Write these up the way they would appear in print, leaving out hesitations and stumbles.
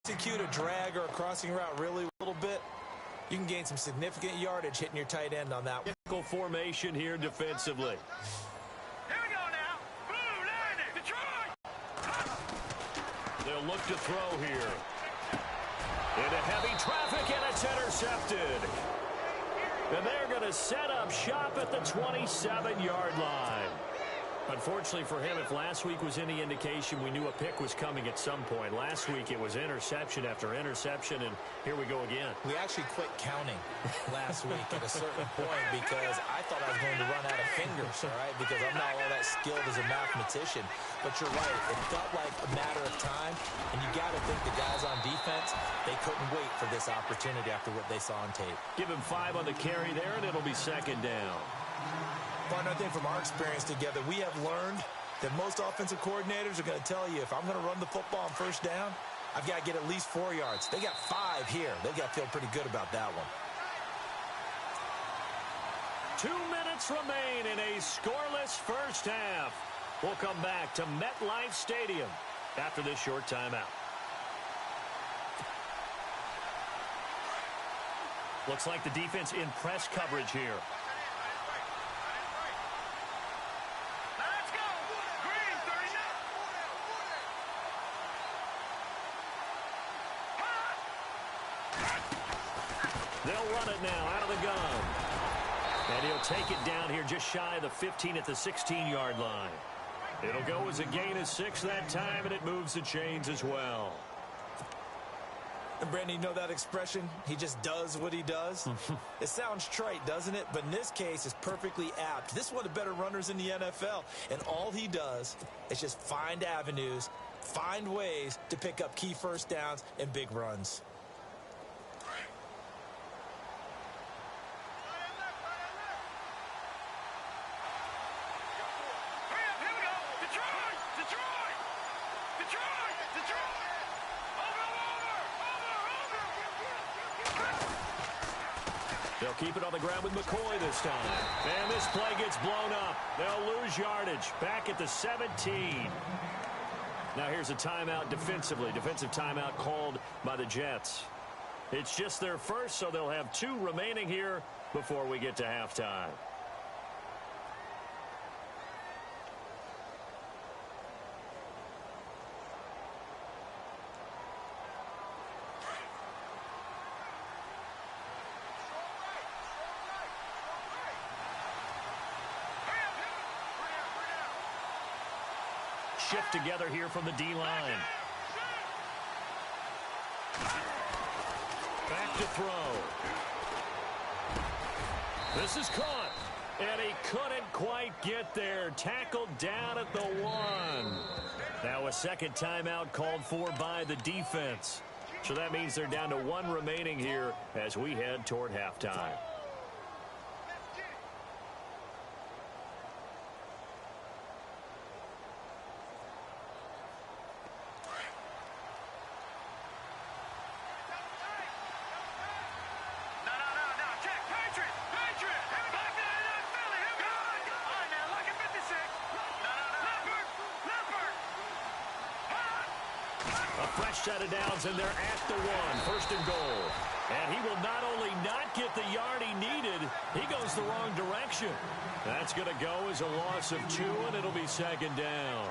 Execute a drag or a crossing route really a little bit, you can gain some significant yardage hitting your tight end on that one. Formation here defensively. Here we go now. Blue line it. Detroit. They'll look to throw here. Into heavy traffic, and it's intercepted. And they're going to set up shop at the 27-yard line. Unfortunately for him, if last week was any indication, we knew a pick was coming at some point. Last week it was interception after interception, and here we go again. We actually quit counting last week at a certain point because I thought I was going to run out of fingers, all right, because I'm not all that skilled as a mathematician. But you're right, it felt like a matter of time, and you got to think the guys on defense, they couldn't wait for this opportunity after what they saw on tape. Give him 5 on the carry there, and it'll be second down. Partner, I think from our experience together, we have learned that most offensive coordinators are going to tell you, if I'm going to run the football on first down, I've got to get at least 4 yards. They got 5 here. They've got to feel pretty good about that one. 2 minutes remain in a scoreless first half. We'll come back to MetLife Stadium after this short timeout. Looks like the defense in press coverage here. They'll run it now out of the gun. And he'll take it down here just shy of the 15 at the 16-yard line. It'll go as a gain of 6 that time, and it moves the chains as well. And Brandon, you know that expression? He just does what he does? It sounds trite, doesn't it? But in this case, it's perfectly apt. This is one of the better runners in the NFL. And all he does is just find avenues, find ways to pick up key first downs and big runs. They'll keep it on the ground with McCoy this time. And this play gets blown up. They'll lose yardage back at the 17. Now here's a timeout defensively. Defensive timeout called by the Jets. It's just their first, so they'll have 2 remaining here before we get to halftime. Shift together here from the D-line. Back to throw. This is caught. And he couldn't quite get there. Tackled down at the 1. Now a second timeout called for by the defense. So that means they're down to 1 remaining here as we head toward halftime. Set of downs, and they're at the 1. First and goal. And he will not only not get the yard he needed, he goes the wrong direction. That's going to go as a loss of 2, and it'll be second down.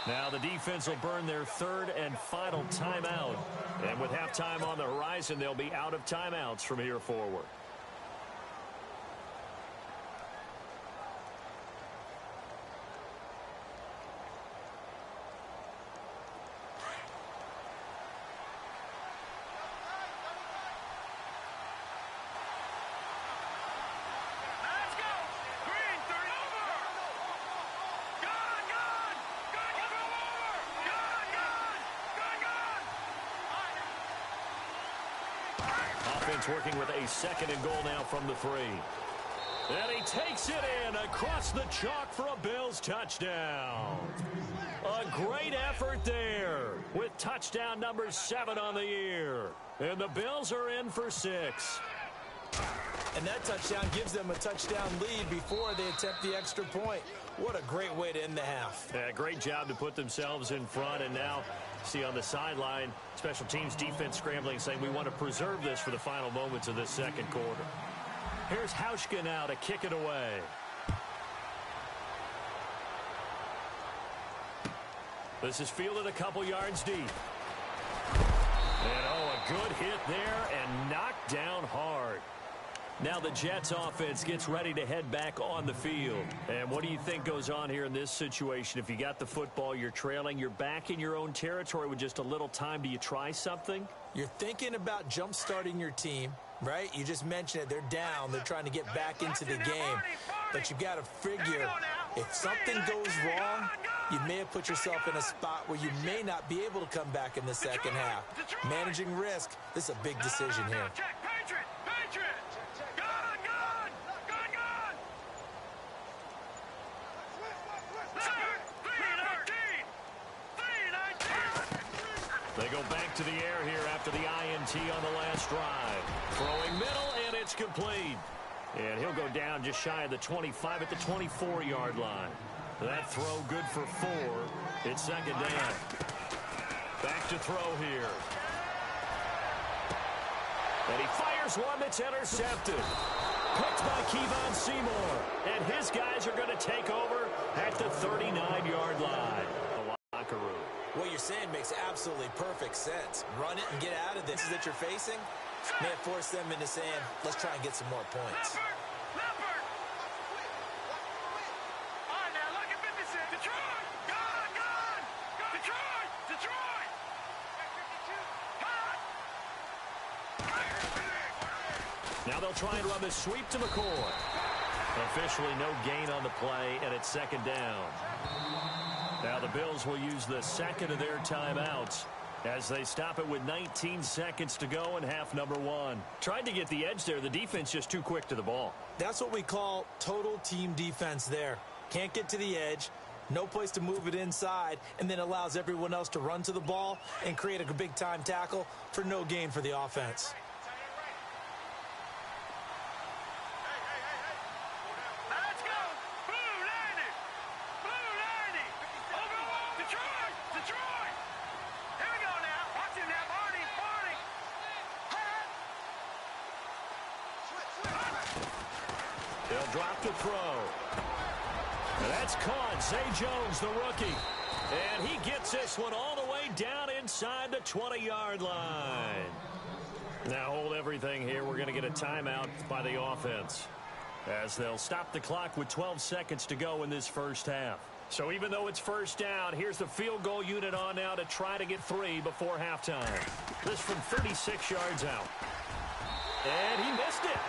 Now the defense will burn their 3rd and final timeout. And with halftime on the horizon, they'll be out of timeouts from here forward. Working with a 2nd and goal now from the 3. And he takes it in across the chalk for a Bills touchdown. A great effort there with touchdown number 7 on the year. And the Bills are in for 6. And that touchdown gives them a touchdown lead before they attempt the extra point. What a great way to end the half. Yeah, great job to put themselves in front, and now See on the sideline, special teams defense scrambling, saying we want to preserve this for the final moments of this second quarter. Here's Hauschka now to kick it away. This is fielded a couple yards deep. And, a good hit there and knocked down hard. Now the Jets offense gets ready to head back on the field. And what do you think goes on here in this situation? If you got the football, you're trailing, you're back in your own territory with just a little time. Do you try something? You're thinking about jump-starting your team, right? You just mentioned it. They're down. They're trying to get back into the game. But you got to figure, if something goes wrong, you may have put yourself in a spot where you may not be able to come back in the second half. Managing risk, this is a big decision here. They go back to the air here after the INT on the last drive. Throwing middle, and it's complete. And he'll go down just shy of the 25 at the 24-yard line. That throw good for 4. It's second down. Back to throw here. And he fires one that's intercepted. Picked by Kevon Seymour. And his guys are going to take over at the 39-yard line. The locker room. What you're saying makes absolutely perfect sense. Run it and get out of this that you're facing. May have forced them into saying, let's try and get some more points. Now they'll try and run this sweep to McCoy. Officially no gain on the play, and it's second down. Now the Bills will use the second of their timeouts as they stop it with 19 seconds to go in half number 1. Tried to get the edge there. The defense just too quick to the ball. That's what we call total team defense there. Can't get to the edge, no place to move it inside, and then allows everyone else to run to the ball and create a big-time tackle for no gain for the offense. They'll drop to throw. And that's caught. Zay Jones, the rookie. And he gets this one all the way down inside the 20-yard line. Now hold everything here. We're going to get a timeout by the offense as they'll stop the clock with 12 seconds to go in this first half. So even though it's first down, here's the field goal unit on now to try to get 3 before halftime. This from 36 yards out. And he missed it.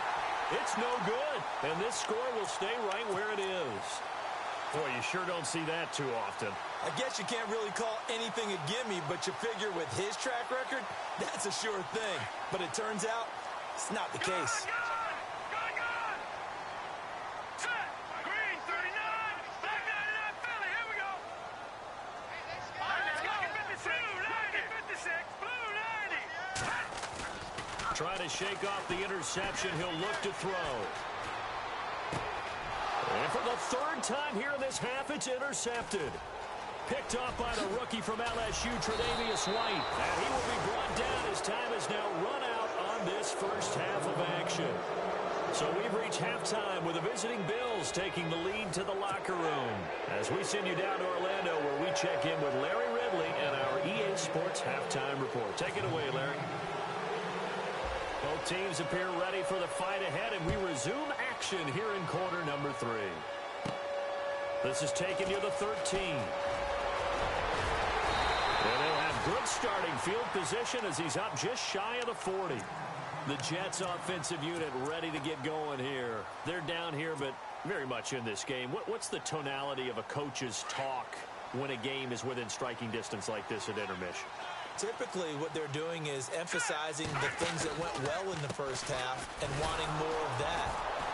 It's no good, and this score will stay right where it is. Boy, you sure don't see that too often. I guess you can't really call anything a gimme, but you figure with his track record, that's a sure thing. But it turns out, it's not the case. Trying to shake off the interception. He'll look to throw. And for the third time here in this half, it's intercepted. Picked off by the rookie from LSU, Tre'Davious White. And he will be brought down as time is now run out on this first half of action. So we've reached halftime with the visiting Bills taking the lead to the locker room. As we send you down to Orlando where we check in with Larry Ridley and our EA Sports Halftime Report. Take it away, Larry. Both teams appear ready for the fight ahead, and we resume action here in quarter number 3. This is taking you to 13. And they'll have good starting field position as he's up just shy of the 40. The Jets offensive unit ready to get going here. They're down here, but very much in this game. What's the tonality of a coach's talk when a game is within striking distance like this at intermission? Typically, what they're doing is emphasizing the things that went well in the first half and wanting more of that.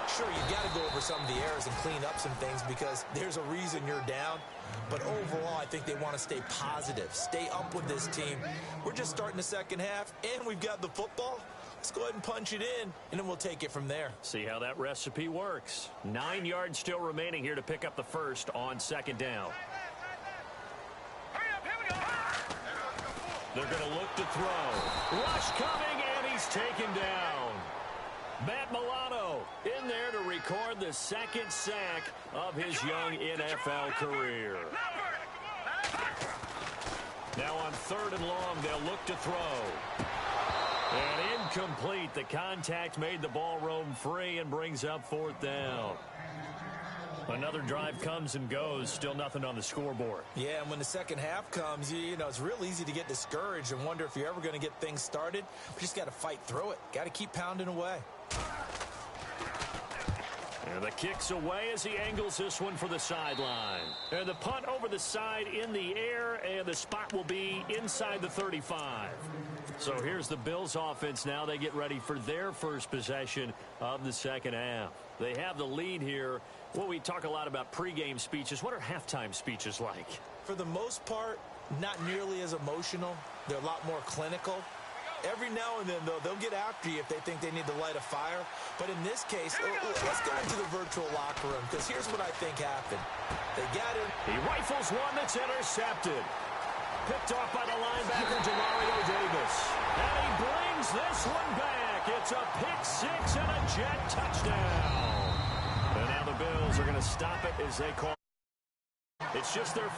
Sure, you got to go over some of the errors and clean up some things because there's a reason you're down. But overall, I think they want to stay positive, stay up with this team. We're just starting the second half, and we've got the football. Let's go ahead and punch it in, and then we'll take it from there. See how that recipe works. 9 yards still remaining here to pick up the first on second down. They're going to look to throw. Rush coming, and he's taken down. Matt Milano in there to record the second sack of his young NFL career. Now on 3rd and long, they'll look to throw. And incomplete. The contact made the ball roam free and brings up 4th down. Another drive comes and goes. Still nothing on the scoreboard. Yeah, and when the second half comes, you know, it's real easy to get discouraged and wonder if you're ever going to get things started. We just got to fight through it. Got to keep pounding away. And the kick's away as he angles this one for the sideline. And the punt over the side in the air, and the spot will be inside the 35. So here's the Bills offense now. They get ready for their first possession of the second half. They have the lead here. Well, we talk a lot about pregame speeches. What are halftime speeches like? For the most part, not nearly as emotional. They're a lot more clinical. Every now and then, though, they'll get after you if they think they need to light a fire. But in this case, let's go into the virtual locker room, because here's what I think happened. They got in. He rifles one that's intercepted. Picked off by the linebacker, Demario Davis. And he brings this one back. It's a pick-6 and a Jet touchdown. And now the Bills are going to stop it as they call. It's just their